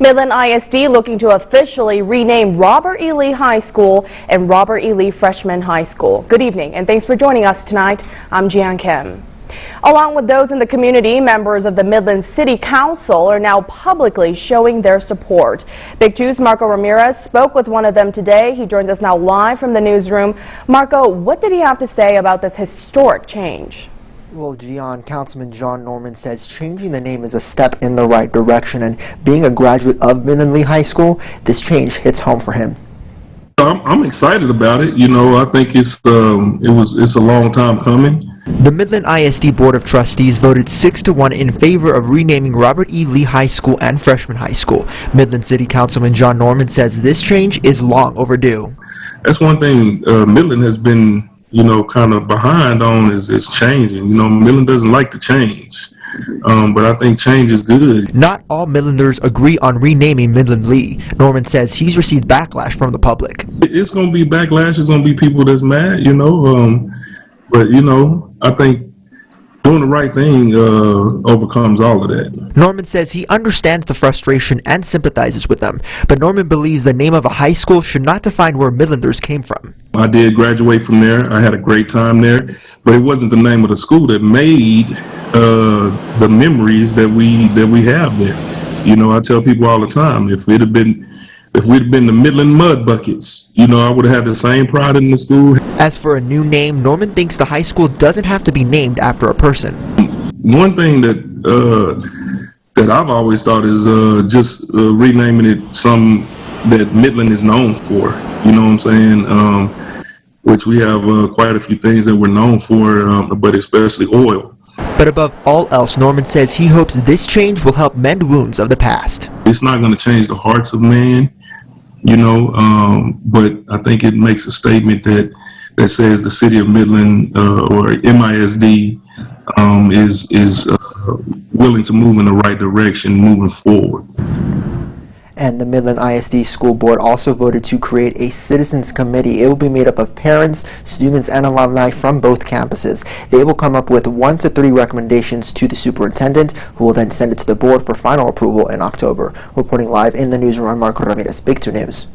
Midland ISD looking to officially rename Robert E. Lee High School and Robert E. Lee Freshman High School. Good evening and thanks for joining us tonight. I'm Jian Kim. Along with those in the community, members of the Midland City Council are now publicly showing their support. Big 2's Marco Ramirez spoke with one of them today. He joins us now live from the newsroom. Marco, what did he have to say about this historic change? Well, Gian, Councilman John Norman says changing the name is a step in the right direction, and being a graduate of Midland Lee High School, this change hits home for him. I'm excited about it. You know, I think it's a long time coming. The Midland ISD Board of Trustees voted 6-1 in favor of renaming Robert E. Lee High School and Freshman High School. Midland City Councilman John Norman says this change is long overdue. That's one thing Midland has been, kind of behind on is changing. Midland doesn't like to change, but I think change is good. Not all Midlanders agree on renaming Midland Lee. Norman says he's received backlash from the public. It's going to be backlash. It's going to be people that's mad, but I think doing the right thing overcomes all of that. Norman says he understands the frustration and sympathizes with them, but Norman believes the name of a high school should not define where Midlanders came from. I did graduate from there. I had a great time there, but it wasn't the name of the school that made the memories that we have there. I tell people all the time, if we'd have been the Midland Mud Buckets, I would have had the same pride in the school. As for a new name, Norman thinks the high school doesn't have to be named after a person. One thing that I've always thought is just renaming it something that Midland is known for. You know what I'm saying? Which we have quite a few things that we're known for, but especially oil. But above all else, Norman says he hopes this change will help mend wounds of the past. It's not going to change the hearts of man, but I think it makes a statement that says the city of Midland or MISD is willing to move in the right direction moving forward. And the Midland ISD School Board also voted to create a citizens committee. It will be made up of parents, students, and alumni from both campuses. They will come up with 1 to 3 recommendations to the superintendent, who will then send it to the board for final approval in October. Reporting live in the newsroom, I'm Marco Ramirez, Big 2 News.